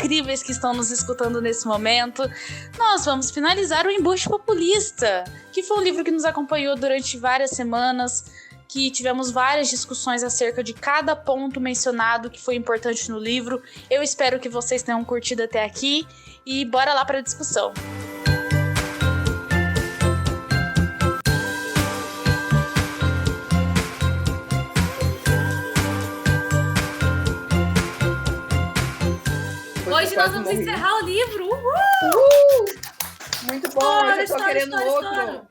incríveis que estão nos escutando nesse momento, nós vamos finalizar o Embuste Populista, que foi um livro que nos acompanhou durante várias semanas, que tivemos várias discussões acerca de cada ponto mencionado que foi importante no livro. Eu espero que vocês tenham curtido até aqui e bora lá para a discussão. Hoje nós vamos encerrar o livro. Muito bom, eu já tô querendo outro.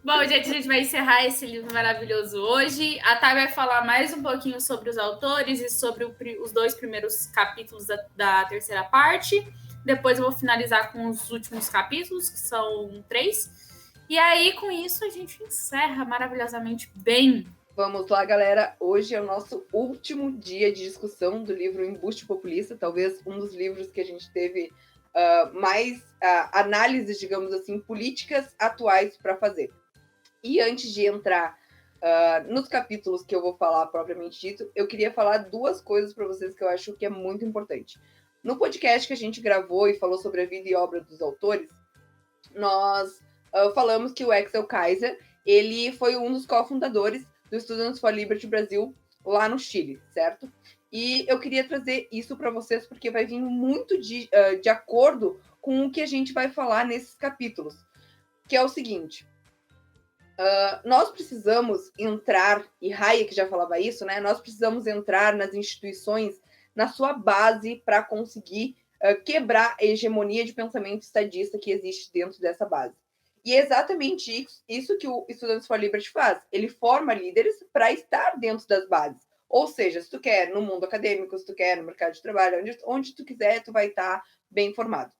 Bom, gente, a gente vai encerrar esse livro maravilhoso hoje. A Thay vai falar mais um pouquinho sobre os autores e sobre os 2 primeiros capítulos da terceira parte. Depois eu vou finalizar com os últimos capítulos, que são 3. E aí, com isso, a gente encerra maravilhosamente bem. Vamos lá, galera. Hoje é o nosso último dia de discussão do livro Embuste Populista, talvez um dos livros que a gente teve mais análises, digamos assim, políticas atuais para fazer. E antes de entrar nos capítulos que eu vou falar propriamente dito, eu queria falar 2 coisas para vocês que eu acho que é muito importante. No podcast que a gente gravou e falou sobre a vida e obra dos autores, nós falamos que o Axel Kaiser, ele foi um dos cofundadores do Students for Liberty Brasil, lá no Chile, certo? E eu queria trazer isso para vocês, porque vai vir muito de acordo com o que a gente vai falar nesses capítulos, que é o seguinte: nós precisamos entrar, e Hayek já falava isso, né? Nós precisamos entrar nas instituições, na sua base, para conseguir quebrar a hegemonia de pensamento estadista que existe dentro dessa base. E é exatamente isso que o Students for Liberty faz. Ele forma líderes para estar dentro das bases. Ou seja, se tu quer no mundo acadêmico, se tu quer no mercado de trabalho, onde tu quiser, tu vai estar bem formado.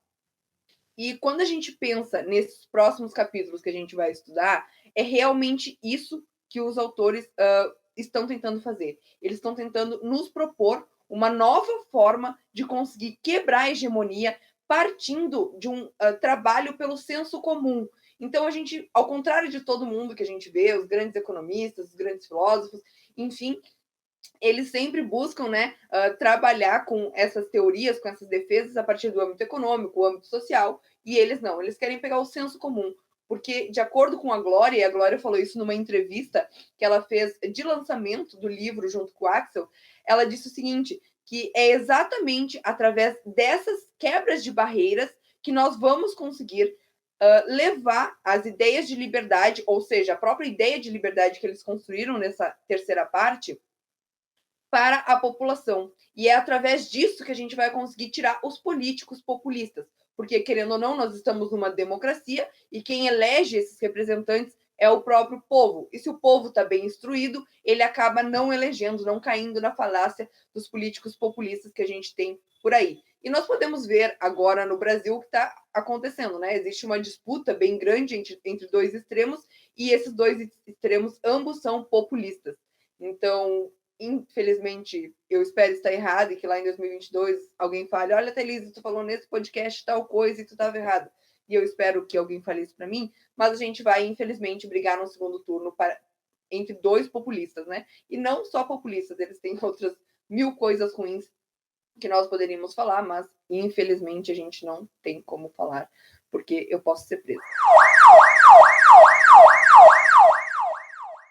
E quando a gente pensa nesses próximos capítulos que a gente vai estudar, é realmente isso que os autores estão tentando fazer. Eles estão tentando nos propor uma nova forma de conseguir quebrar a hegemonia partindo de um trabalho pelo senso comum. Então, a gente, ao contrário de todo mundo que a gente vê, os grandes economistas, os grandes filósofos, enfim, eles sempre buscam, né, trabalhar com essas teorias, com essas defesas a partir do âmbito econômico, o âmbito social, e eles não, eles querem pegar o senso comum, porque, de acordo com a Glória, e a Glória falou isso numa entrevista que ela fez de lançamento do livro junto com o Axel, ela disse o seguinte, que é exatamente através dessas quebras de barreiras que nós vamos conseguir levar as ideias de liberdade, ou seja, a própria ideia de liberdade que eles construíram nessa terceira parte, para a população. E é através disso que a gente vai conseguir tirar os políticos populistas. Porque, querendo ou não, nós estamos numa democracia e quem elege esses representantes é o próprio povo. E se o povo está bem instruído, ele acaba não elegendo, não caindo na falácia dos políticos populistas que a gente tem por aí. E nós podemos ver agora no Brasil o que está acontecendo, né? Existe uma disputa bem grande entre 2 extremos e esses 2 extremos, ambos são populistas. Então, infelizmente, eu espero estar errado e que lá em 2022 alguém fale, olha, Thailisa, tu falou nesse podcast tal coisa e tu estava errado. E eu espero que alguém fale isso para mim, mas a gente vai, infelizmente, brigar no segundo turno entre 2 populistas, né? E não só populistas, eles têm outras 1000 coisas ruins que nós poderíamos falar, mas infelizmente a gente não tem como falar, porque eu posso ser presa.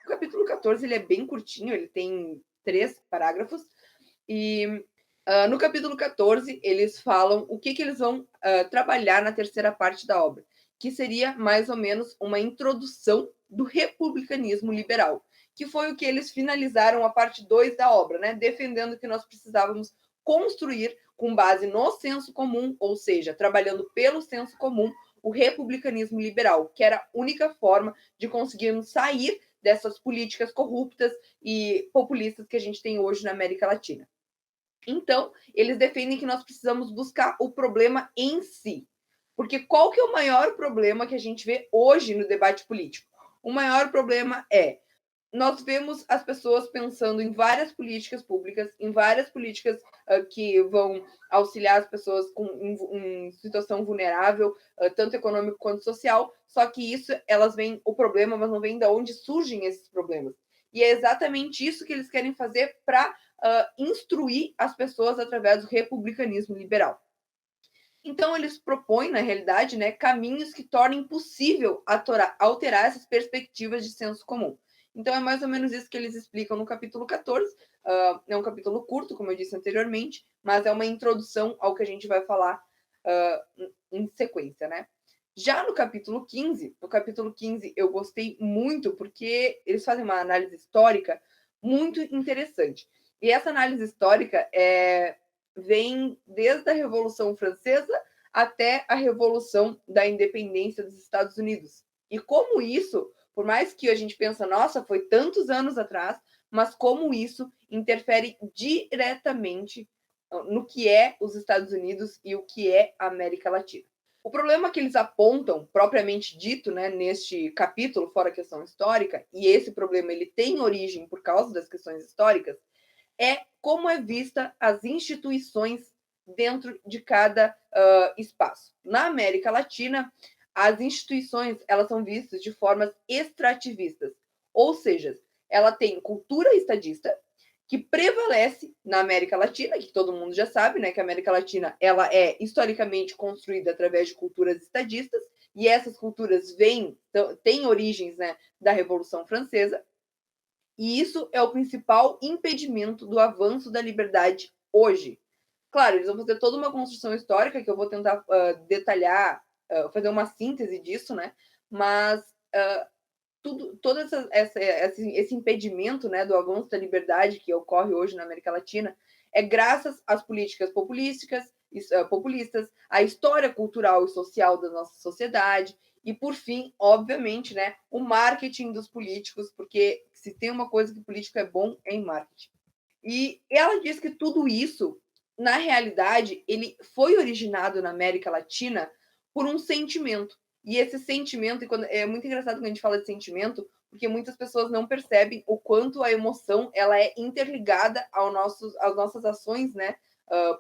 O capítulo 14 ele é bem curtinho, ele tem 3 parágrafos, e no capítulo 14 eles falam o que eles vão trabalhar na terceira parte da obra, que seria mais ou menos uma introdução do republicanismo liberal, que foi o que eles finalizaram a parte 2 da obra, né? Defendendo que nós precisávamos construir com base no senso comum, ou seja, trabalhando pelo senso comum, o republicanismo liberal, que era a única forma de conseguirmos sair dessas políticas corruptas e populistas que a gente tem hoje na América Latina. Então, eles defendem que nós precisamos buscar o problema em si. Porque qual que é o maior problema que a gente vê hoje no debate político? O maior problema é nós vemos as pessoas pensando em várias políticas públicas, em várias políticas que vão auxiliar as pessoas em situação vulnerável, tanto econômico quanto social, só que isso, elas veem o problema, mas não veem de onde surgem esses problemas. E é exatamente isso que eles querem fazer para instruir as pessoas através do republicanismo liberal. Então, eles propõem, na realidade, né, caminhos que tornem possível alterar essas perspectivas de senso comum. Então, é mais ou menos isso que eles explicam no capítulo 14. É um capítulo curto, como eu disse anteriormente, mas é uma introdução ao que a gente vai falar em sequência, né? Já no capítulo 15, eu gostei muito porque eles fazem uma análise histórica muito interessante. E essa análise histórica vem desde a Revolução Francesa até a Revolução da Independência dos Estados Unidos. E como isso, por mais que a gente pense, nossa, foi tantos anos atrás, mas como isso interfere diretamente no que é os Estados Unidos e o que é a América Latina. O problema que eles apontam, propriamente dito, né, neste capítulo, fora a questão histórica, e esse problema ele tem origem por causa das questões históricas, é como é vista as instituições dentro de cada espaço. Na América Latina, as instituições elas são vistas de formas extrativistas, ou seja, ela tem cultura estadista, que prevalece na América Latina, que todo mundo já sabe, né, que a América Latina ela é historicamente construída através de culturas estadistas, e essas culturas têm origens, né, da Revolução Francesa, e isso é o principal impedimento do avanço da liberdade hoje. Claro, eles vão fazer toda uma construção histórica que eu vou tentar detalhar, fazer uma síntese disso, né? Mas todo esse impedimento, né, do avanço da liberdade que ocorre hoje na América Latina é graças às políticas populistas, à história cultural e social da nossa sociedade e, por fim, obviamente, né, o marketing dos políticos, porque se tem uma coisa que político é bom, é em marketing. E ela diz que tudo isso, na realidade, ele foi originado na América Latina por um sentimento. E esse sentimento, é muito engraçado quando a gente fala de sentimento, porque muitas pessoas não percebem o quanto a emoção ela é interligada às nossas ações, né,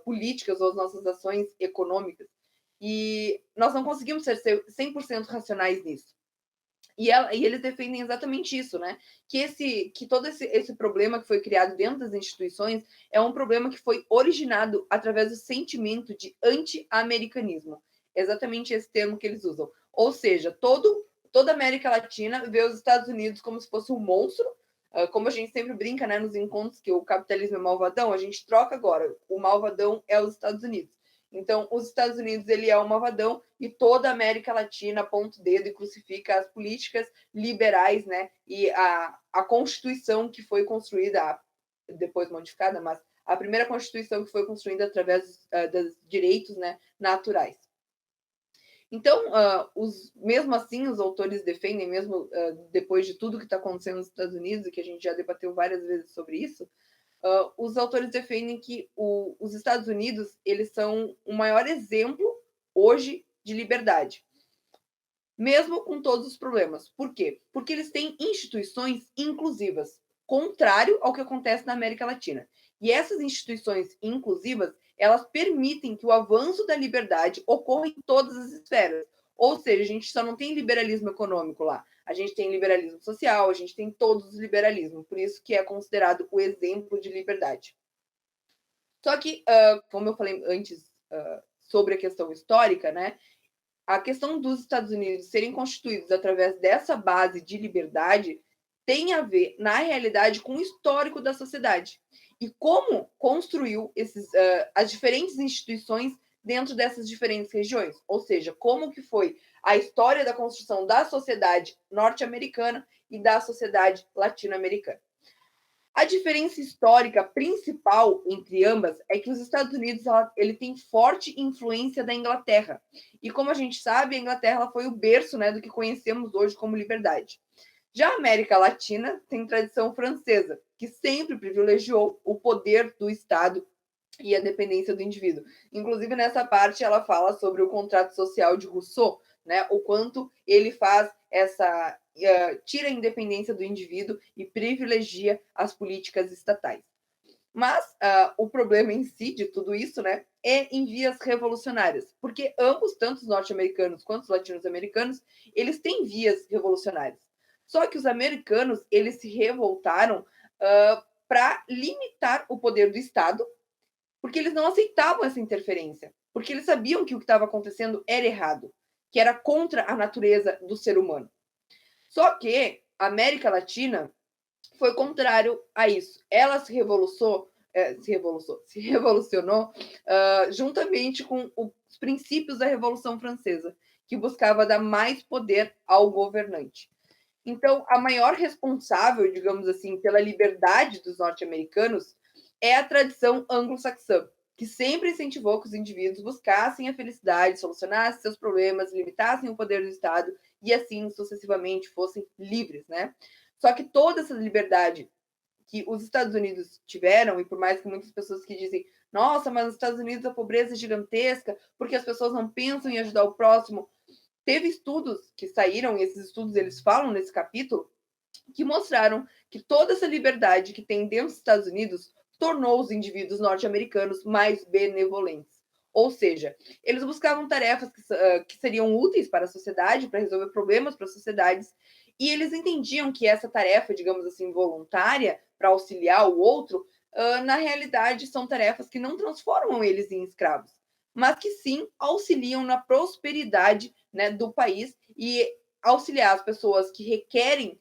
políticas ou às nossas ações econômicas. E nós não conseguimos ser 100% racionais nisso. E eles defendem exatamente isso, né? Que todo esse problema que foi criado dentro das instituições é um problema que foi originado através do sentimento de anti-americanismo. Exatamente esse termo que eles usam. Ou seja, toda a América Latina vê os Estados Unidos como se fosse um monstro, como a gente sempre brinca, né, nos encontros que o capitalismo é malvadão, a gente troca agora. O malvadão é os Estados Unidos. Então, os Estados Unidos ele é um malvadão e toda a América Latina aponta o dedo e crucifica as políticas liberais, né? E a Constituição que foi construída, depois modificada, mas a primeira Constituição que foi construída através dos direitos, né, naturais. Então, mesmo assim, os autores defendem, mesmo depois de tudo que está acontecendo nos Estados Unidos, e que a gente já debateu várias vezes sobre isso, os autores defendem que os Estados Unidos eles são o maior exemplo hoje de liberdade, mesmo com todos os problemas. Por quê? Porque eles têm instituições inclusivas, contrário ao que acontece na América Latina. E essas instituições inclusivas, elas permitem que o avanço da liberdade ocorra em todas as esferas. Ou seja, a gente só não tem liberalismo econômico lá. A gente tem liberalismo social, a gente tem todos os liberalismos. Por isso que é considerado o exemplo de liberdade. Só que, como eu falei antes sobre a questão histórica, né? A questão dos Estados Unidos serem constituídos através dessa base de liberdade tem a ver, na realidade, com o histórico da sociedade e como construiu as diferentes instituições dentro dessas diferentes regiões, ou seja, como que foi a história da construção da sociedade norte-americana e da sociedade latino-americana. A diferença histórica principal entre ambas é que os Estados Unidos ele tem forte influência da Inglaterra. E como a gente sabe, a Inglaterra foi o berço, né, do que conhecemos hoje como liberdade. Já a América Latina tem tradição francesa, que sempre privilegiou o poder do Estado e a dependência do indivíduo. Inclusive, nessa parte, ela fala sobre o contrato social de Rousseau, né, o quanto ele faz tira a independência do indivíduo e privilegia as políticas estatais. Mas o problema em si de tudo isso, né, é em vias revolucionárias, porque ambos, tanto os norte-americanos quanto os latino-americanos, eles têm vias revolucionárias. Só que os americanos, eles se revoltaram para limitar o poder do Estado, porque eles não aceitavam essa interferência, porque eles sabiam que o que estava acontecendo era errado, que era contra a natureza do ser humano. Só que a América Latina foi contrário a isso. Ela se revolucionou juntamente com os princípios da Revolução Francesa, que buscava dar mais poder ao governante. Então, a maior responsável, digamos assim, pela liberdade dos norte-americanos é a tradição anglo-saxã, que sempre incentivou que os indivíduos buscassem a felicidade, solucionassem seus problemas, limitassem o poder do Estado e assim sucessivamente fossem livres, né? Só que toda essa liberdade que os Estados Unidos tiveram, e por mais que muitas pessoas que dizem, nossa, mas nos Estados Unidos a pobreza é gigantesca, porque as pessoas não pensam em ajudar o próximo. Teve estudos que saíram, e esses estudos eles falam nesse capítulo, que mostraram que toda essa liberdade que tem dentro dos Estados Unidos tornou os indivíduos norte-americanos mais benevolentes. Ou seja, eles buscavam tarefas que seriam úteis para a sociedade, para resolver problemas para as sociedades, e eles entendiam que essa tarefa, digamos assim, voluntária, para auxiliar o outro, na realidade são tarefas que não transformam eles em escravos, mas que sim auxiliam na prosperidade, né, do país e auxiliar as pessoas que requerem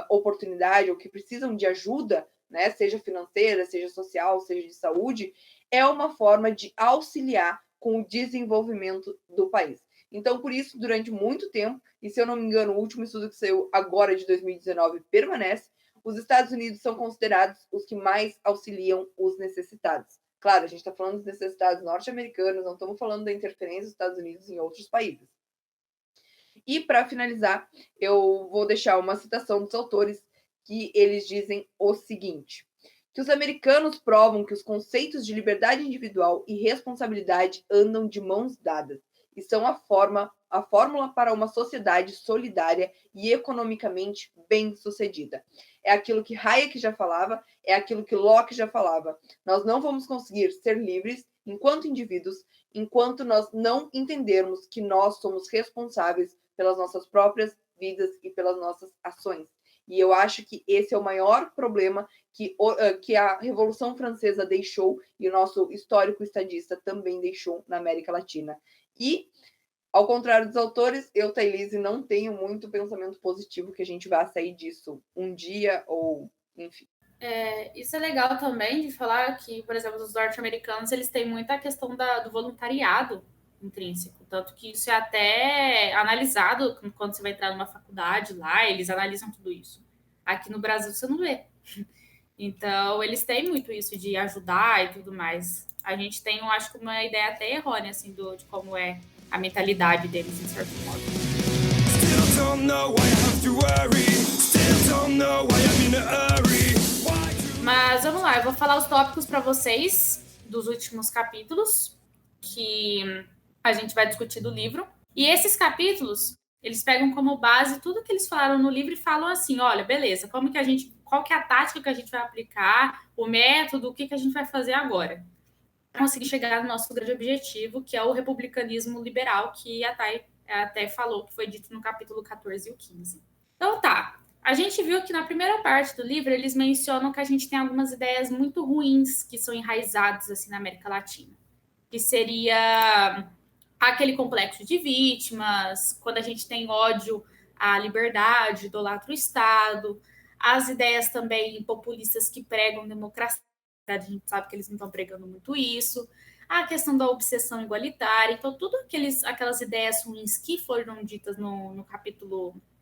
oportunidade ou que precisam de ajuda, né, seja financeira, seja social, seja de saúde, é uma forma de auxiliar com o desenvolvimento do país. Então, por isso, durante muito tempo, e se eu não me engano, o último estudo que saiu agora de 2019 permanece, os Estados Unidos são considerados os que mais auxiliam os necessitados. Claro, a gente está falando dos necessitados norte-americanos, não estamos falando da interferência dos Estados Unidos em outros países. E, para finalizar, eu vou deixar uma citação dos autores que eles dizem o seguinte, que os americanos provam que os conceitos de liberdade individual e responsabilidade andam de mãos dadas e são a fórmula para uma sociedade solidária e economicamente bem-sucedida. É aquilo que Hayek já falava, é aquilo que Locke já falava. Nós não vamos conseguir ser livres enquanto indivíduos, enquanto nós não entendermos que nós somos responsáveis pelas nossas próprias vidas e pelas nossas ações. E eu acho que esse é o maior problema que a Revolução Francesa deixou e o nosso histórico estadista também deixou na América Latina. E, ao contrário dos autores, eu, Thailise, não tenho muito pensamento positivo que a gente vá sair disso um dia ou, enfim. Isso é legal também de falar que, por exemplo, os norte-americanos, eles têm muita questão do voluntariado intrínseco, tanto que isso é até analisado quando você vai entrar numa faculdade lá, eles analisam tudo isso. Aqui no Brasil você não vê. Então, eles têm muito isso de ajudar e tudo mais. A gente tem, eu acho, uma ideia até errônea, assim, de como é a mentalidade deles, em certo modo. Mas vamos lá, eu vou falar os tópicos para vocês dos últimos capítulos que a gente vai discutir do livro. E esses capítulos, eles pegam como base tudo que eles falaram no livro e falam assim, olha, beleza, qual que é a tática que a gente vai aplicar, o método, o que a gente vai fazer agora. Para conseguir chegar no nosso grande objetivo, que é o republicanismo liberal, que a Thay até falou, que foi dito no capítulo 14 e o 15. Então tá, a gente viu que na primeira parte do livro eles mencionam que a gente tem algumas ideias muito ruins que são enraizadas assim na América Latina, que seria aquele complexo de vítimas, quando a gente tem ódio à liberdade, idolatra o Estado, as ideias também populistas que pregam democracia, a gente sabe que eles não estão pregando muito isso, a questão da obsessão igualitária, então tudo aquelas ideias ruins que foram ditas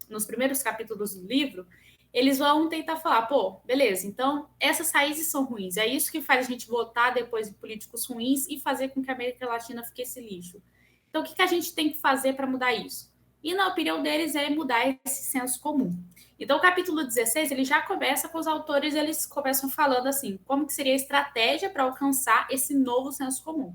nos primeiros capítulos do livro, eles vão tentar falar, pô, beleza, então essas raízes são ruins, é isso que faz a gente votar depois em políticos ruins e fazer com que a América Latina fique esse lixo. Então, o que a gente tem que fazer para mudar isso? E, na opinião deles, é mudar esse senso comum. Então, o capítulo 16, ele já começa com os autores, eles começam falando assim, como que seria a estratégia para alcançar esse novo senso comum.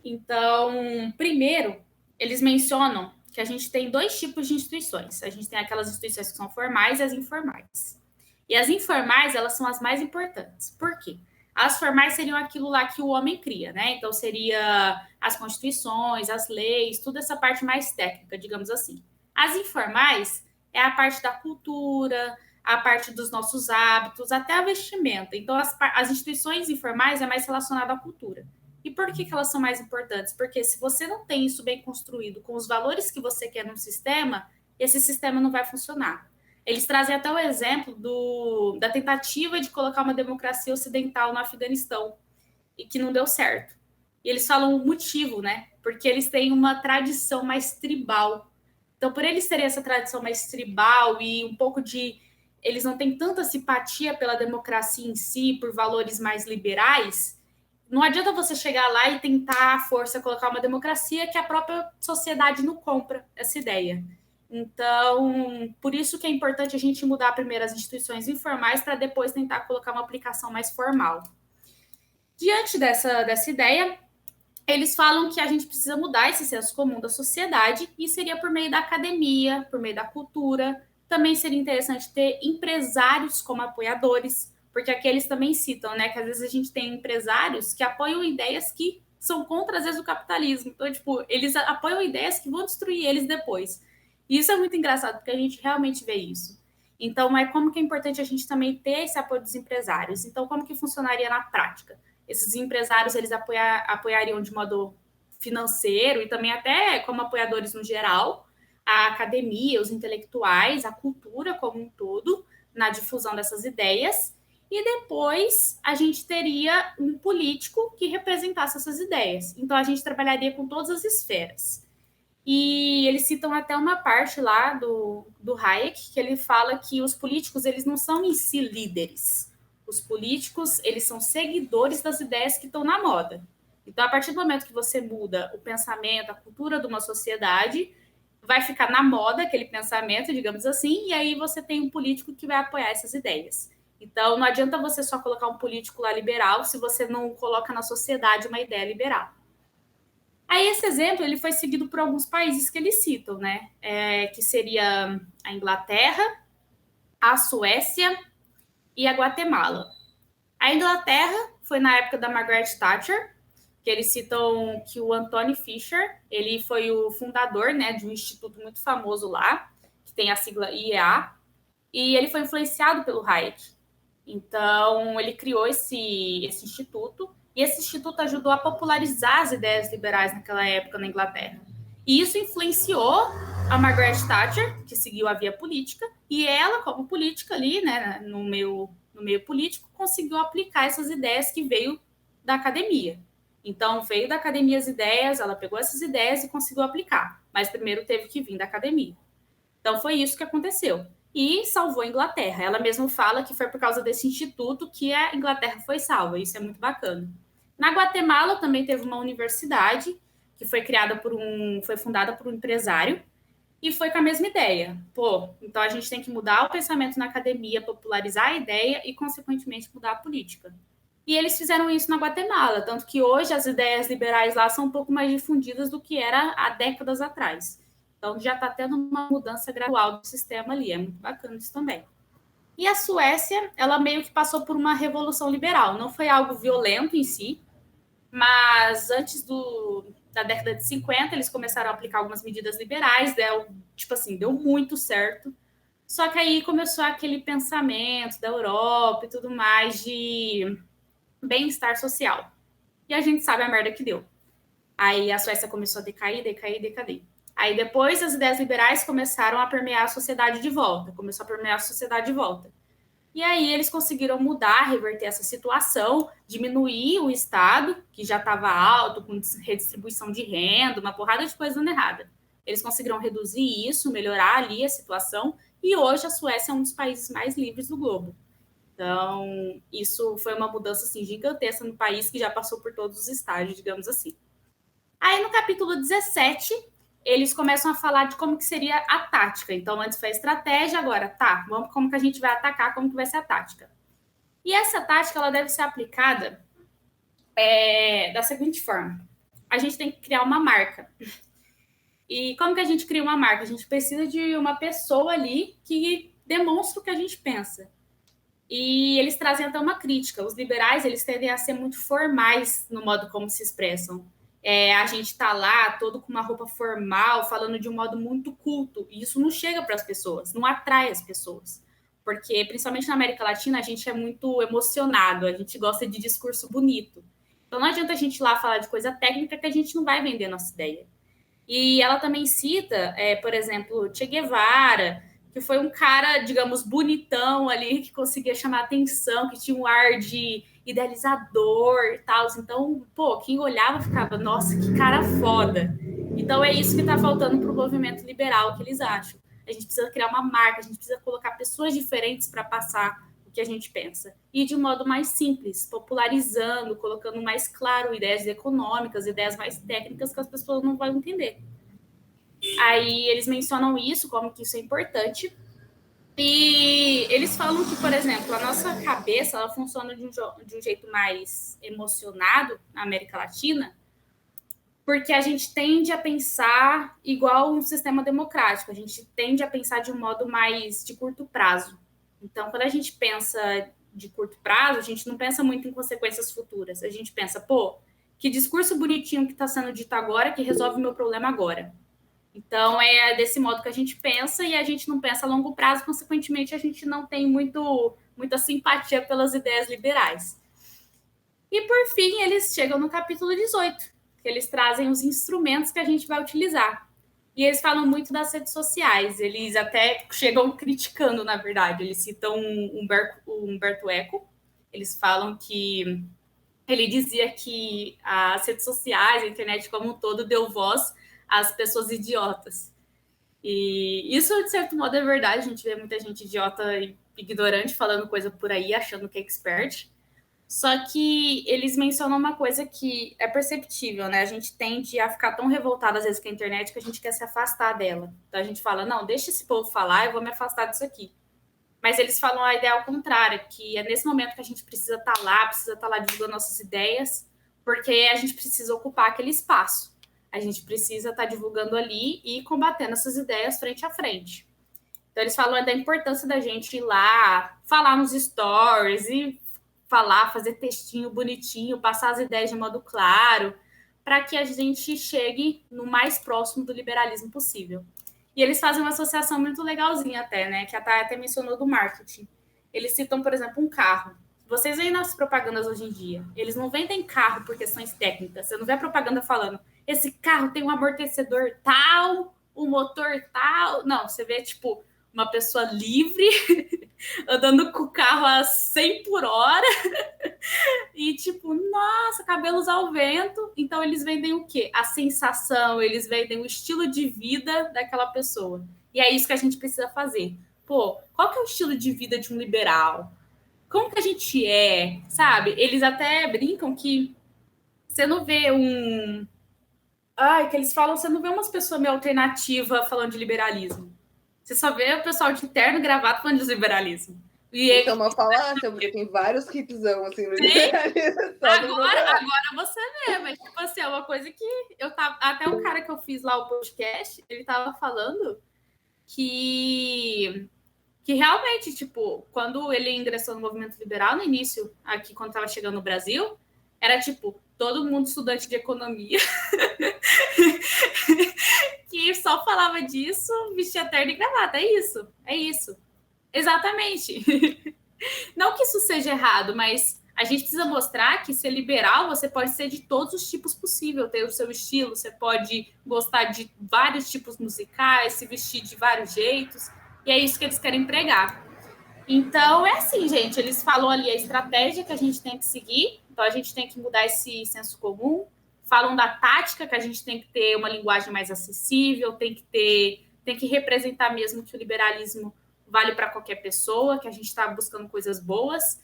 Então, primeiro, eles mencionam que a gente tem dois tipos de instituições. A gente tem aquelas instituições que são formais e as informais. E as informais, elas são as mais importantes. Por quê? As formais seriam aquilo lá que o homem cria, né? Então, seria as constituições, as leis, toda essa parte mais técnica, digamos assim. As informais é a parte da cultura, a parte dos nossos hábitos, até a vestimenta. Então, as instituições informais é mais relacionado à cultura. E por que elas são mais importantes? Porque se você não tem isso bem construído com os valores que você quer num sistema, esse sistema não vai funcionar. Eles trazem até o exemplo da tentativa de colocar uma democracia ocidental no Afeganistão, e que não deu certo. E eles falam o motivo, né? Porque eles têm uma tradição mais tribal. Então, por eles terem essa tradição mais tribal e um pouco de... Eles não têm tanta simpatia pela democracia em si, por valores mais liberais, não adianta você chegar lá e tentar à força colocar uma democracia que a própria sociedade não compra essa ideia. Então, por isso que é importante a gente mudar primeiro as instituições informais para depois tentar colocar uma aplicação mais formal. Diante dessa ideia, eles falam que a gente precisa mudar esse senso comum da sociedade e seria por meio da academia, por meio da cultura. Também seria interessante ter empresários como apoiadores, porque aqui eles também citam, né, que às vezes a gente tem empresários que apoiam ideias que são contra, às vezes, o capitalismo. Então, tipo, eles apoiam ideias que vão destruir eles depois. E isso é muito engraçado, porque a gente realmente vê isso. Então, mas como que é importante a gente também ter esse apoio dos empresários? Então, como que funcionaria na prática? Esses empresários, eles apoiariam de modo financeiro e também até como apoiadores no geral, a academia, os intelectuais, a cultura como um todo, na difusão dessas ideias. E depois a gente teria um político que representasse essas ideias. Então, a gente trabalharia com todas as esferas. E eles citam até uma parte lá do Hayek, que ele fala que os políticos, eles não são em si líderes. Os políticos, eles são seguidores das ideias que estão na moda. Então, a partir do momento que você muda o pensamento, a cultura de uma sociedade, vai ficar na moda aquele pensamento, digamos assim, e aí você tem um político que vai apoiar essas ideias. Então, não adianta você só colocar um político lá liberal se você não coloca na sociedade uma ideia liberal. Aí, esse exemplo ele foi seguido por alguns países que eles citam, né? Que seria a Inglaterra, a Suécia e a Guatemala. A Inglaterra foi na época da Margaret Thatcher, que eles citam que o Anthony Fisher, ele foi o fundador, né, de um instituto muito famoso lá, que tem a sigla IEA, e ele foi influenciado pelo Hayek. Então, ele criou esse instituto, e esse instituto ajudou a popularizar as ideias liberais naquela época na Inglaterra. E isso influenciou a Margaret Thatcher, que seguiu a via política, e ela, como política ali, né, no meio político, conseguiu aplicar essas ideias que veio da academia. Então, veio da academia as ideias, ela pegou essas ideias e conseguiu aplicar, mas primeiro teve que vir da academia. Então, foi isso que aconteceu. E salvou a Inglaterra. Ela mesma fala que foi por causa desse instituto que a Inglaterra foi salva. Isso é muito bacana. Na Guatemala também teve uma universidade que foi fundada por um empresário e foi com a mesma ideia. Então a gente tem que mudar o pensamento na academia, popularizar a ideia e, consequentemente, mudar a política. E eles fizeram isso na Guatemala, tanto que hoje as ideias liberais lá são um pouco mais difundidas do que era há décadas atrás. Então já está tendo uma mudança gradual do sistema ali, é muito bacana isso também. E a Suécia, ela meio que passou por uma revolução liberal, não foi algo violento em si, mas antes da década de 50, eles começaram a aplicar algumas medidas liberais, deu muito certo. Só que aí começou aquele pensamento da Europa e tudo mais de bem-estar social. E a gente sabe a merda que deu. Aí a Suécia começou a decair. Aí depois as ideias liberais começaram a permear a sociedade de volta. E aí eles conseguiram mudar, reverter essa situação, diminuir o Estado, que já estava alto, com redistribuição de renda, uma porrada de coisa dando errada. Eles conseguiram reduzir isso, melhorar ali a situação, e hoje a Suécia é um dos países mais livres do globo. Então, isso foi uma mudança assim, gigantesca no país que já passou por todos os estágios, digamos assim. Aí no capítulo 17, eles começam a falar de como que seria a tática. Então, antes foi a estratégia, agora, como que a gente vai atacar, como que vai ser a tática. E essa tática, ela deve ser aplicada da seguinte forma. A gente tem que criar uma marca. E como que a gente cria uma marca? A gente precisa de uma pessoa ali que demonstre o que a gente pensa. E eles trazem até uma crítica. Os liberais, eles tendem a ser muito formais no modo como se expressam. A gente tá lá todo com uma roupa formal, falando de um modo muito culto, e isso não chega para as pessoas, não atrai as pessoas. Porque, principalmente na América Latina, a gente é muito emocionado, a gente gosta de discurso bonito. Então não adianta a gente ir lá falar de coisa técnica que a gente não vai vender nossa ideia. E ela também cita, por exemplo, Che Guevara, que foi um cara, digamos, bonitão ali, que conseguia chamar atenção, que tinha um ar de idealizador e tal. Então, pô, quem olhava ficava, nossa, que cara foda. Então é isso que está faltando para o movimento liberal, que eles acham. A gente precisa criar uma marca, a gente precisa colocar pessoas diferentes para passar o que a gente pensa. E de um modo mais simples, popularizando, colocando mais claro ideias econômicas, ideias mais técnicas que as pessoas não vão entender. Aí eles mencionam isso, como que isso é importante. E eles falam que, por exemplo, a nossa cabeça ela funciona de um jeito mais emocionado na América Latina, porque a gente tende a pensar igual um sistema democrático, a gente tende a pensar de um modo mais de curto prazo. Então, quando a gente pensa de curto prazo, a gente não pensa muito em consequências futuras. A gente pensa, pô, que discurso bonitinho que está sendo dito agora que resolve o meu problema agora. Então, é desse modo que a gente pensa e a gente não pensa a longo prazo, consequentemente, a gente não tem muita simpatia pelas ideias liberais. E, por fim, eles chegam no capítulo 18, que eles trazem os instrumentos que a gente vai utilizar. E eles falam muito das redes sociais, eles até chegam criticando, na verdade. Eles citam o Humberto Eco, eles falam que ele dizia que as redes sociais, a internet como um todo, deu voz às pessoas idiotas. E isso, de certo modo, é verdade. A gente vê muita gente idiota e ignorante falando coisa por aí, achando que é expert. Só que eles mencionam uma coisa que é perceptível, né? A gente tende a ficar tão revoltado às vezes com a internet que a gente quer se afastar dela. Então a gente fala, não, deixa esse povo falar, eu vou me afastar disso aqui. Mas eles falam a ideia ao contrário, que é nesse momento que a gente precisa estar lá divulgando nossas ideias, porque a gente precisa ocupar aquele espaço. A gente precisa estar divulgando ali e combatendo essas ideias frente a frente. Então eles falam da importância da gente ir lá, falar nos stories e falar, fazer textinho bonitinho, passar as ideias de modo claro, para que a gente chegue no mais próximo do liberalismo possível. E eles fazem uma associação muito legalzinha até, né? Que a Thay até mencionou do marketing. Eles citam, por exemplo, um carro. Vocês veem nas propagandas hoje em dia, eles não vendem carro por questões técnicas. Você não vê a propaganda falando, esse carro tem um amortecedor tal, um motor tal. Não, você vê, tipo, uma pessoa livre andando com o carro a 100 por hora e tipo, nossa, cabelos ao vento. Então eles vendem o quê? A sensação, eles vendem o estilo de vida daquela pessoa. E é isso que a gente precisa fazer. Pô, qual que é o estilo de vida de um liberal? Como que a gente é, sabe? Eles até brincam que você não vê que eles falam, você não vê umas pessoas meio alternativas falando de liberalismo. Você só vê o pessoal de terno e gravata falando de liberalismo. E é uma falácia, porque tem vários hipzão assim no liberalismo. Agora você vê, mas tipo assim, é uma coisa que eu tava. Até o cara que eu fiz lá o podcast, ele tava falando que realmente, tipo, quando ele ingressou no movimento liberal no início, aqui quando tava chegando no Brasil, era tipo, todo mundo estudante de economia que só falava disso, vestia terno e gravata. É isso. Exatamente. Não que isso seja errado, mas a gente precisa mostrar que ser liberal você pode ser de todos os tipos possível, ter o seu estilo, você pode gostar de vários tipos musicais, se vestir de vários jeitos, e é isso que eles querem pregar. Então, é assim, gente, eles falam ali a estratégia que a gente tem que seguir, então a gente tem que mudar esse senso comum, falam da tática, que a gente tem que ter uma linguagem mais acessível, tem que representar mesmo que o liberalismo vale para qualquer pessoa, que a gente está buscando coisas boas,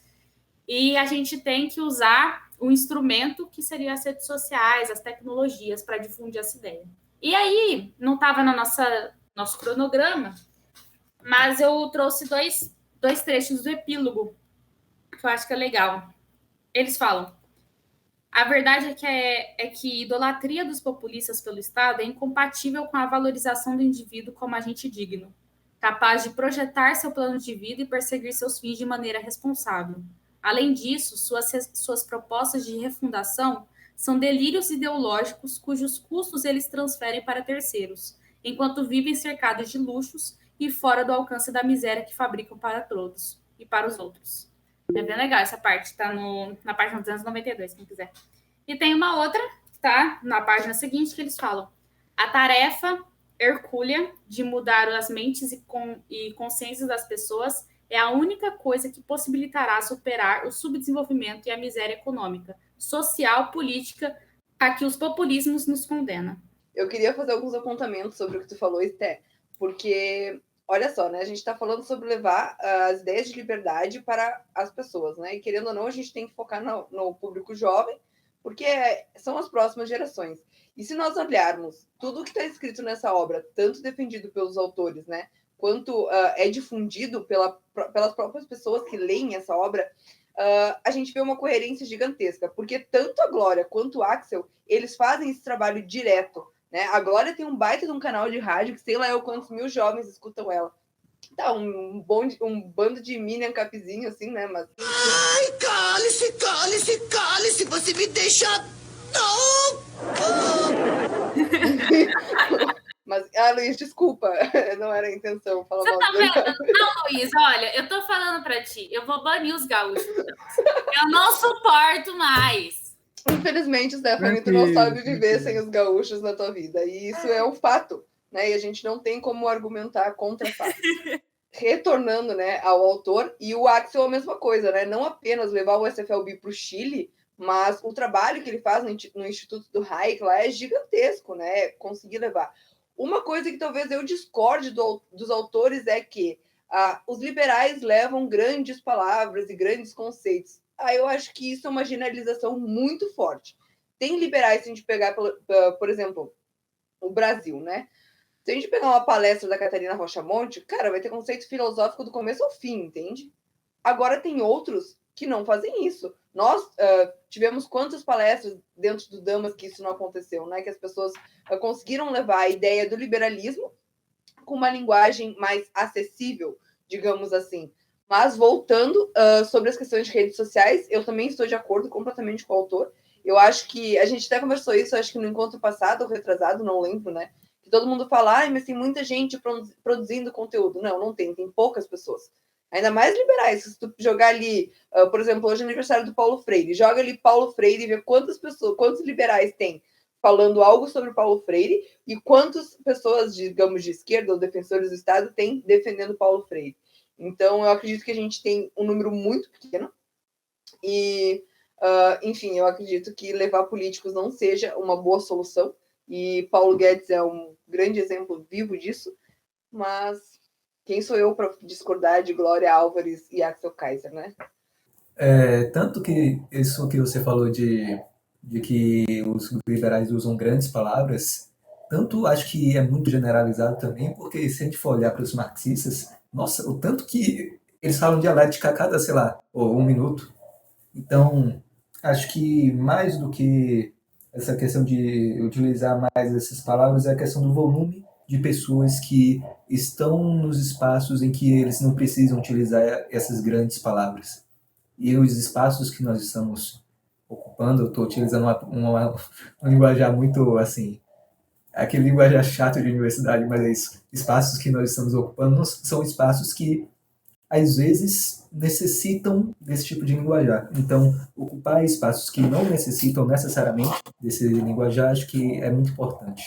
e a gente tem que usar o instrumento que seria as redes sociais, as tecnologias, para difundir essa ideia. E aí, não estava no nosso cronograma, mas eu trouxe dois trechos do epílogo, que eu acho que é legal. Eles falam, a verdade é que idolatria dos populistas pelo Estado é incompatível com a valorização do indivíduo como agente digno, capaz de projetar seu plano de vida e perseguir seus fins de maneira responsável. Além disso, suas propostas de refundação São delírios ideológicos cujos custos eles transferem para terceiros, enquanto vivem cercados de luxos e fora do alcance da miséria que fabricam para todos e para os outros. É bem legal essa parte, tá na página 292, quem quiser. E tem uma outra, tá na página seguinte, que eles falam: a tarefa hercúlea de mudar as mentes e consciências das pessoas é a única coisa que possibilitará superar o subdesenvolvimento e a miséria econômica, social, política a que os populismos nos condenam. Eu queria fazer alguns apontamentos sobre o que tu falou, Esté, porque, olha só, né? A gente está falando sobre levar as ideias de liberdade para as pessoas, né? E querendo ou não, a gente tem que focar no público jovem, porque são as próximas gerações. E se nós olharmos tudo que está escrito nessa obra, tanto defendido pelos autores, né? Quanto é difundido pelas próprias pessoas que leem essa obra, a gente vê uma coerência gigantesca, porque tanto a Glória quanto o Axel, eles fazem esse trabalho direto, né? A Glória tem um baita de um canal de rádio que sei lá eu quantos mil jovens escutam ela. Tá, um bando de mini capzinho, assim, né? Mas... Ai, cale-se, cale-se, cale-se, você me deixa louco! Mas, Luiz, desculpa, não era a intenção falar Você mal tá vendo? Não, Luiz, olha, eu tô falando pra ti, eu vou banir os gaúchos. Eu não suporto mais. Infelizmente, Stephanie, tu não sabe viver sem os gaúchos na tua vida. E isso é um fato, né? E a gente não tem como argumentar contra fatos. Retornando, né, ao autor, e o Axel a mesma coisa, né? Não apenas levar o SFLB para o Chile, mas o trabalho que ele faz no Instituto do Hayek lá é gigantesco, né? Conseguir levar. Uma coisa que talvez eu discorde dos autores é que os liberais levam grandes palavras e grandes conceitos. Eu acho que isso é uma generalização muito forte. Tem liberais, se a gente pegar, por exemplo, o Brasil, né? Se a gente pegar uma palestra da Catarina Rocha Monte, cara, vai ter conceito filosófico do começo ao fim, entende? Agora tem outros que não fazem isso. Nós tivemos quantas palestras dentro do Damas que isso não aconteceu, né? Que as pessoas conseguiram levar a ideia do liberalismo com uma linguagem mais acessível, digamos assim. Mas voltando sobre as questões de redes sociais, eu também estou de acordo completamente com o autor. Eu acho que a gente até conversou isso, acho que no encontro passado ou retrasado, não lembro, né? Que todo mundo fala, mas tem muita gente produzindo conteúdo. Não tem poucas pessoas. Ainda mais liberais. Se tu jogar ali, por exemplo, hoje é aniversário do Paulo Freire, joga ali Paulo Freire e vê quantas pessoas, quantos liberais tem falando algo sobre Paulo Freire e quantas pessoas, digamos, de esquerda ou defensores do Estado tem defendendo Paulo Freire. Então, eu acredito que a gente tem um número muito pequeno e, enfim, eu acredito que levar políticos não seja uma boa solução e Paulo Guedes é um grande exemplo vivo disso, mas quem sou eu para discordar de Glória Álvares e Axel Kaiser, né? Tanto que isso que você falou de que os liberais usam grandes palavras, tanto acho que é muito generalizado também, porque se a gente for olhar para os marxistas, nossa, o tanto que eles falam dialética a cada, sei lá, ou um minuto. Então, acho que mais do que essa questão de utilizar mais essas palavras é a questão do volume de pessoas que estão nos espaços em que eles não precisam utilizar essas grandes palavras. E os espaços que nós estamos ocupando, eu estou utilizando um linguajar muito, assim, aquele linguajar chato de universidade, mas é isso. Espaços que nós estamos ocupando são espaços que, às vezes, necessitam desse tipo de linguajar. Então, ocupar espaços que não necessitam necessariamente desse linguajar, acho que é muito importante.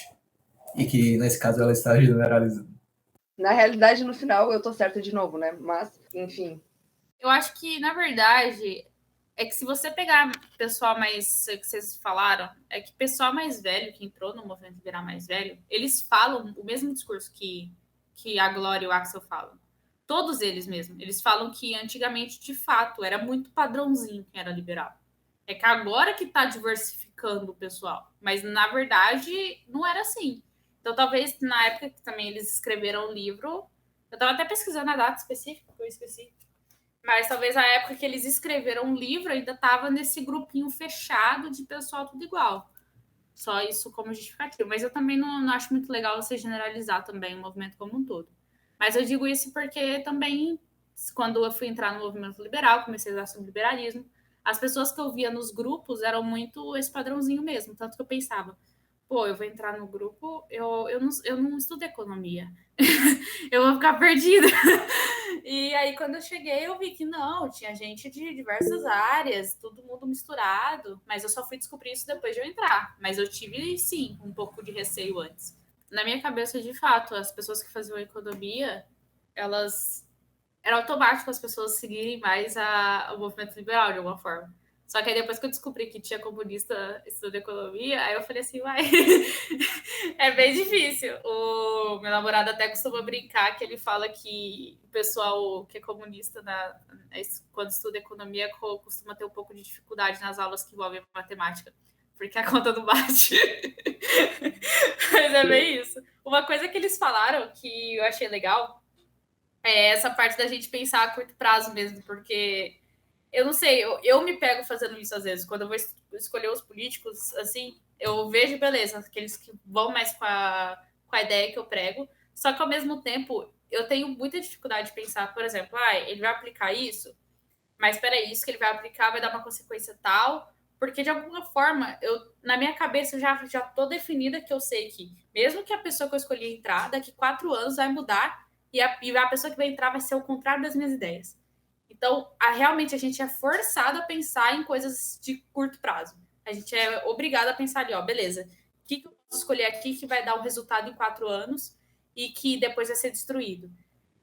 E que, nesse caso, ela está generalizando. Na realidade, no final, eu tô certa de novo, né? Mas, enfim. Eu acho que, na verdade, é que se você pegar pessoal mais, que vocês falaram, é que pessoal mais velho, que entrou no movimento virar mais velho, eles falam o mesmo discurso que a Glória e o Axel falam. Todos eles mesmo. Eles falam que antigamente, de fato, era muito padrãozinho quem era liberal. É que agora que está diversificando o pessoal. Mas, na verdade, não era assim. Então, talvez, na época que também eles escreveram o livro, eu estava até pesquisando a data específica, que eu esqueci. Mas talvez a época que eles escreveram o livro ainda estava nesse grupinho fechado de pessoal tudo igual. Só isso como justificativo. Mas eu também não acho muito legal você generalizar também o movimento como um todo. Mas eu digo isso porque também, quando eu fui entrar no movimento liberal, comecei a estudar sobre liberalismo, as pessoas que eu via nos grupos eram muito esse padrãozinho mesmo. Tanto que eu pensava, pô, eu vou entrar no grupo, eu não estudo economia. Eu vou ficar perdida. E aí, quando eu cheguei, eu vi que não, tinha gente de diversas áreas, todo mundo misturado, mas eu só fui descobrir isso depois de eu entrar. Mas eu tive, sim, um pouco de receio antes. Na minha cabeça, de fato, as pessoas que faziam economia, elas... Era automático as pessoas seguirem mais o movimento liberal, de alguma forma. Só que aí depois que eu descobri que tinha comunista estudando economia, aí eu falei assim, uai, é bem difícil. O meu namorado até costuma brincar que ele fala que o pessoal que é comunista quando estuda economia costuma ter um pouco de dificuldade nas aulas que envolvem matemática, porque a conta não bate. Mas é bem isso. Uma coisa que eles falaram que eu achei legal é essa parte da gente pensar a curto prazo mesmo, porque eu não sei, eu me pego fazendo isso às vezes. Quando eu vou escolher os políticos, assim, eu vejo, beleza, aqueles que vão mais com a ideia que eu prego. Só que, ao mesmo tempo, eu tenho muita dificuldade de pensar, por exemplo, ele vai aplicar isso, mas peraí, isso que ele vai aplicar vai dar uma consequência tal, porque de alguma forma, na minha cabeça, eu já tô definida que eu sei que, mesmo que a pessoa que eu escolhi entrar, daqui 4 anos vai mudar, e a pessoa que vai entrar vai ser o contrário das minhas ideias. Então, realmente, a gente é forçado a pensar em coisas de curto prazo. A gente é obrigado a pensar ali, ó, beleza, o que eu posso escolher aqui que vai dar um resultado em 4 anos e que depois vai ser destruído?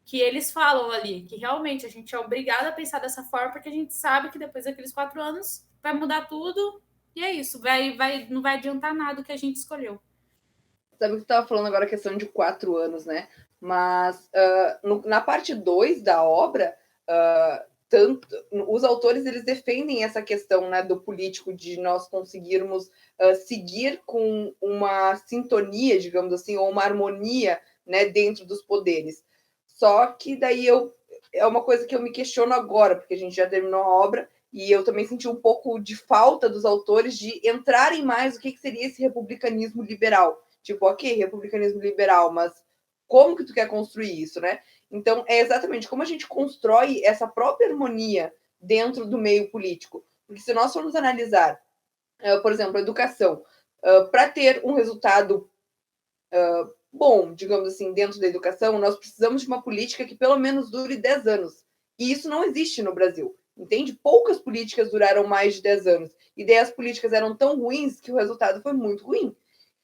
Que eles falam ali, que realmente a gente é obrigado a pensar dessa forma, porque a gente sabe que depois daqueles 4 anos vai mudar tudo, e é isso, não vai adiantar nada o que a gente escolheu. Sabe que tu estava falando agora a questão de 4 anos, né? Mas na parte 2 da obra, os autores eles defendem essa questão, né, do político, de nós conseguirmos seguir com uma sintonia, digamos assim, ou uma harmonia, né, dentro dos poderes. Só que daí é uma coisa que eu me questiono agora, porque a gente já terminou a obra, e eu também senti um pouco de falta dos autores de entrarem mais o que seria esse republicanismo liberal. Tipo, ok, republicanismo liberal, mas como que tu quer construir isso, né? Então, é exatamente como a gente constrói essa própria harmonia dentro do meio político. Porque se nós formos analisar, por exemplo, a educação, para ter um resultado bom, digamos assim, dentro da educação, nós precisamos de uma política que pelo menos dure 10 anos. E isso não existe no Brasil, entende? Poucas políticas duraram mais de 10 anos. E daí as políticas eram tão ruins que o resultado foi muito ruim.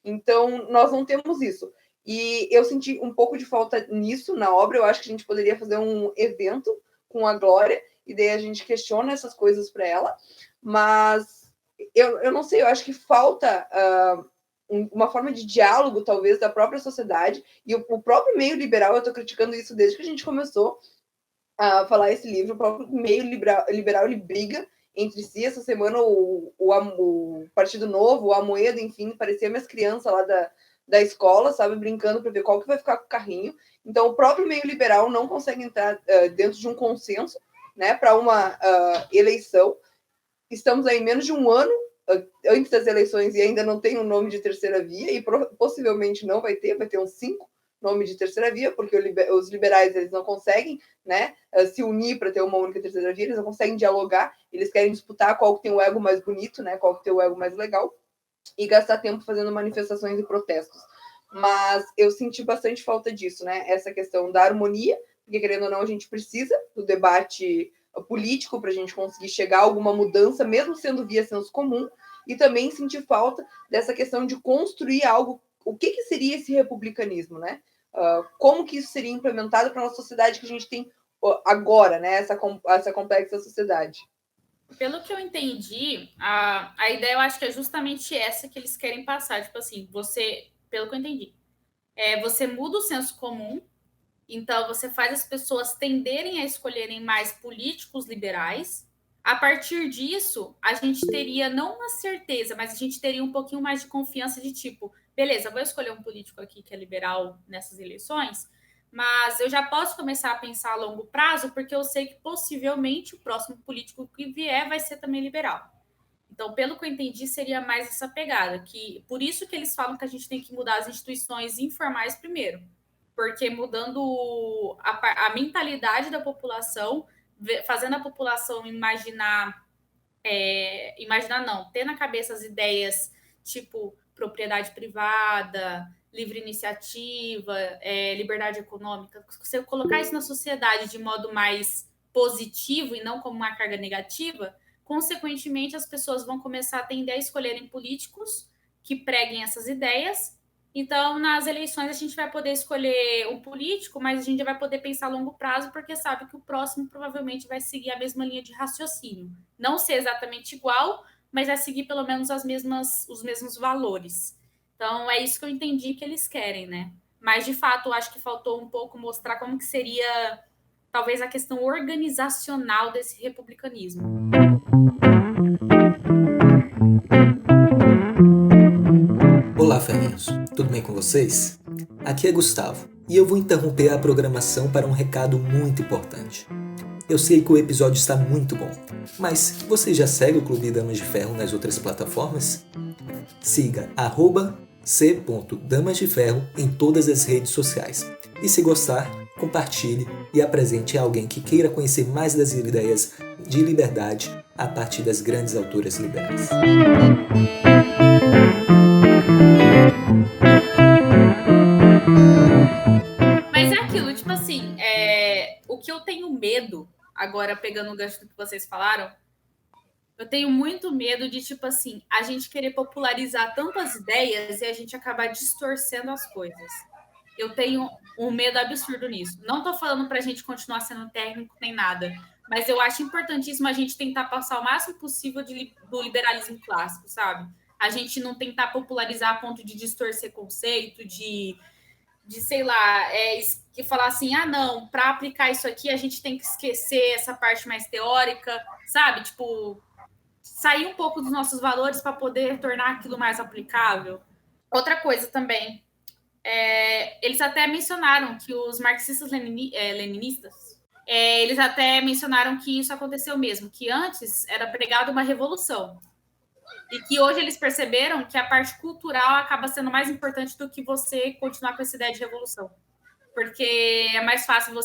Então, nós não temos isso. E eu senti um pouco de falta nisso na obra. Eu acho que a gente poderia fazer um evento com a Glória, e daí a gente questiona essas coisas para ela. Mas eu não sei, eu acho que falta uma forma de diálogo, talvez, da própria sociedade. E o próprio meio liberal, eu estou criticando isso desde que a gente começou a falar esse livro, o próprio meio liberal ele briga entre si. Essa semana o Partido Novo, o Amoedo, enfim, parecia minhas crianças lá da escola, sabe, brincando para ver qual que vai ficar com o carrinho. Então, o próprio meio liberal não consegue entrar dentro de um consenso, né, para uma eleição. Estamos aí menos de um ano antes das eleições e ainda não tem um nome de terceira via, e possivelmente não vai ter uns 5 nomes de terceira via, porque os liberais eles não conseguem, né, se unir para ter uma única terceira via, eles não conseguem dialogar, eles querem disputar qual que tem o ego mais bonito, né, qual que tem o ego mais legal, e gastar tempo fazendo manifestações e protestos. Mas eu senti bastante falta disso, né, essa questão da harmonia, porque querendo ou não a gente precisa do debate político para a gente conseguir chegar a alguma mudança, mesmo sendo via senso comum, e também sentir falta dessa questão de construir algo. O que seria esse republicanismo, né? Como que isso seria implementado para a nossa sociedade que a gente tem agora, né? Essa complexa sociedade. Pelo que eu entendi, a ideia eu acho que é justamente essa que eles querem passar. Tipo assim, pelo que eu entendi, você muda o senso comum. Então, você faz as pessoas tenderem a escolherem mais políticos liberais. A partir disso, a gente teria não uma certeza, mas a gente teria um pouquinho mais de confiança de tipo, beleza, vou escolher um político aqui que é liberal nessas eleições, mas eu já posso começar a pensar a longo prazo, porque eu sei que possivelmente o próximo político que vier vai ser também liberal. Então, pelo que eu entendi, seria mais essa pegada, que por isso que eles falam que a gente tem que mudar as instituições informais primeiro, porque mudando a mentalidade da população, fazendo a população imaginar ter na cabeça as ideias tipo propriedade privada, livre iniciativa, liberdade econômica, você colocar isso na sociedade de modo mais positivo e não como uma carga negativa, consequentemente as pessoas vão começar a tender a escolherem políticos que preguem essas ideias. Então, nas eleições, a gente vai poder escolher um político, mas a gente vai poder pensar a longo prazo, porque sabe que o próximo provavelmente vai seguir a mesma linha de raciocínio. Não ser exatamente igual, mas vai seguir pelo menos os mesmos valores. Então, é isso que eu entendi que eles querem, né? Mas, de fato, eu acho que faltou um pouco mostrar como que seria, talvez, a questão organizacional desse republicanismo. Olá, ferrinhos. Tudo bem com vocês? Aqui é Gustavo e eu vou interromper a programação para um recado muito importante. Eu sei que o episódio está muito bom, mas você já segue o Clube Damas de Ferro nas outras plataformas? Siga @c.damasdeferro em todas as redes sociais. E se gostar, compartilhe e apresente a alguém que queira conhecer mais das ideias de liberdade a partir das grandes autoras liberais. Mas é aquilo, tipo assim, o que eu tenho medo, agora pegando o gancho do que vocês falaram, eu tenho muito medo de, tipo assim, a gente querer popularizar tantas ideias e a gente acabar distorcendo as coisas. Eu tenho um medo absurdo nisso. Não tô falando pra gente continuar sendo técnico nem nada, mas eu acho importantíssimo a gente tentar passar o máximo possível do liberalismo clássico, sabe? A gente não tentar popularizar a ponto de distorcer conceito, de sei lá, que falar assim, não, para aplicar isso aqui a gente tem que esquecer essa parte mais teórica, sabe? Tipo, sair um pouco dos nossos valores para poder tornar aquilo mais aplicável. Outra coisa também, eles até mencionaram que os marxistas-leninistas, eles até mencionaram que isso aconteceu mesmo, que antes era pregada uma revolução. E que hoje eles perceberam que a parte cultural acaba sendo mais importante do que você continuar com essa ideia de revolução. Porque é mais fácil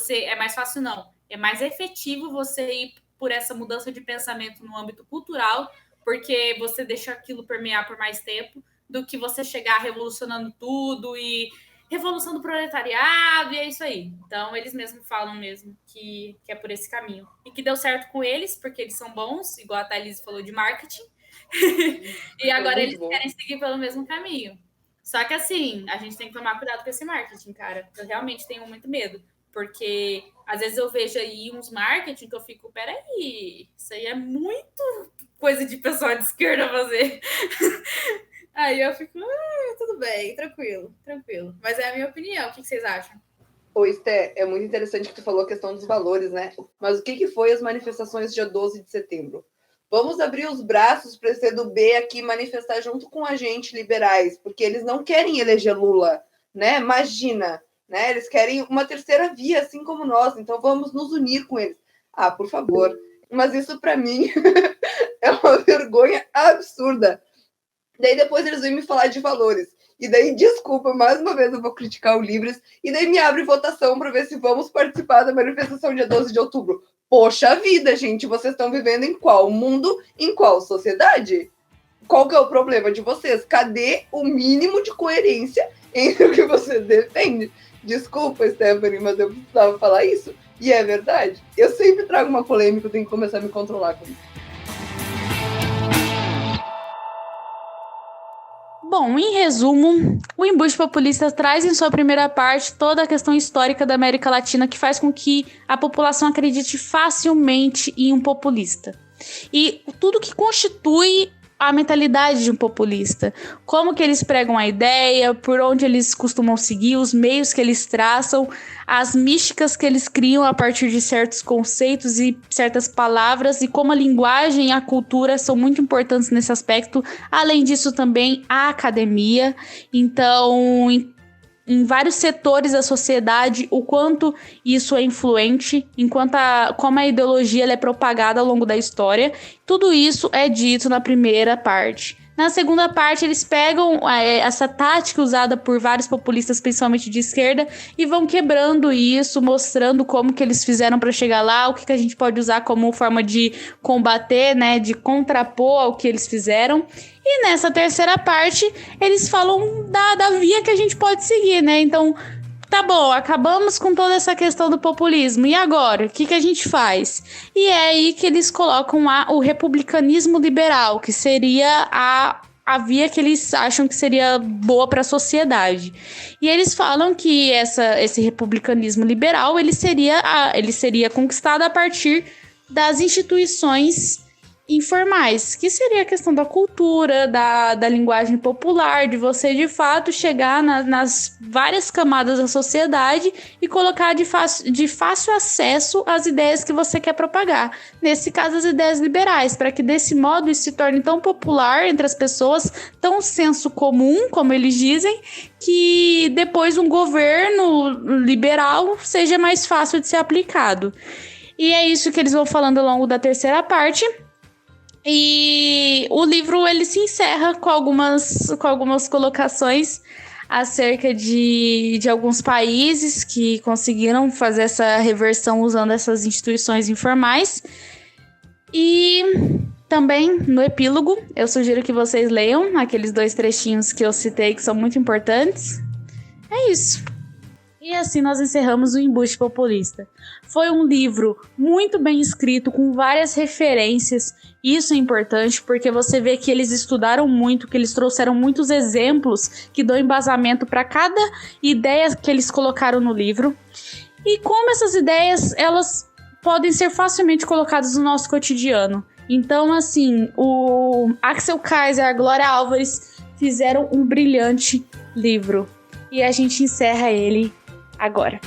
é mais efetivo você ir por essa mudança de pensamento no âmbito cultural, porque você deixa aquilo permear por mais tempo, do que você chegar revolucionando tudo e revolução do proletariado, e é isso aí. Então, eles mesmos falam mesmo que é por esse caminho. E que deu certo com eles, porque eles são bons, igual a Thalys falou de marketing, e agora eles querem seguir pelo mesmo caminho. Só que assim, a gente tem que tomar cuidado com esse marketing, cara. Eu realmente tenho muito medo, porque às vezes eu vejo aí uns marketing que eu fico, peraí, isso aí é muito coisa de pessoal de esquerda fazer. Aí eu fico, tudo bem, tranquilo. Mas é a minha opinião, o que vocês acham? Ô, Esté, é muito interessante que tu falou a questão dos valores, né? Mas o que foi as manifestações dia 12 de setembro? Vamos abrir os braços para esse do B aqui manifestar junto com a gente, liberais, porque eles não querem eleger Lula, né? Imagina, né? Eles querem uma terceira via, assim como nós, então vamos nos unir com eles. Por favor. Mas isso, para mim, é uma vergonha absurda. Daí depois eles vêm me falar de valores. E daí, desculpa, mais uma vez eu vou criticar o Livres, e daí me abre votação para ver se vamos participar da manifestação dia 12 de outubro. Poxa vida, gente, vocês estão vivendo em qual mundo, em qual sociedade? Qual que é o problema de vocês? Cadê o mínimo de coerência entre o que vocês defendem? Desculpa, Stephanie, mas eu precisava falar isso. E é verdade. Eu sempre trago uma polêmica, eu tenho que começar a me controlar com isso. Bom, em resumo, o Embuste Populista traz em sua primeira parte toda a questão histórica da América Latina que faz com que a população acredite facilmente em um populista. E tudo que constitui a mentalidade de um populista. Como que eles pregam a ideia, por onde eles costumam seguir, os meios que eles traçam, as místicas que eles criam a partir de certos conceitos e certas palavras, e como a linguagem e a cultura são muito importantes nesse aspecto. Além disso, também a academia. Então, em vários setores da sociedade, o quanto isso é influente, como a ideologia ela é propagada ao longo da história. Tudo isso é dito na primeira parte. Na segunda parte, eles pegam essa tática usada por vários populistas, principalmente de esquerda, e vão quebrando isso, mostrando como que eles fizeram para chegar lá, o que a gente pode usar como forma de combater, né, de contrapor ao que eles fizeram. E nessa terceira parte, eles falam da via que a gente pode seguir, né? Então, tá bom, acabamos com toda essa questão do populismo. E agora? O que a gente faz? E é aí que eles colocam o republicanismo liberal, que seria a via que eles acham que seria boa para a sociedade. E eles falam que esse republicanismo liberal ele seria conquistado a partir das instituições informais, que seria a questão da cultura, da linguagem popular, de você de fato chegar nas várias camadas da sociedade e colocar de fácil acesso as ideias que você quer propagar. Nesse caso, as ideias liberais, para que desse modo isso se torne tão popular entre as pessoas, tão senso comum, como eles dizem, que depois um governo liberal seja mais fácil de ser aplicado. E é isso que eles vão falando ao longo da terceira parte. E o livro ele se encerra com algumas colocações acerca de alguns países que conseguiram fazer essa reversão usando essas instituições informais. E também no epílogo eu sugiro que vocês leiam aqueles 2 trechinhos que eu citei que são muito importantes. É isso. E assim nós encerramos o Embuste Populista. Foi um livro muito bem escrito, com várias referências. Isso é importante porque você vê que eles estudaram muito, que eles trouxeram muitos exemplos que dão embasamento para cada ideia que eles colocaram no livro. E como essas ideias, elas podem ser facilmente colocadas no nosso cotidiano. Então, assim, o Axel Kaiser e a Glória Álvares fizeram um brilhante livro. E a gente encerra ele agora.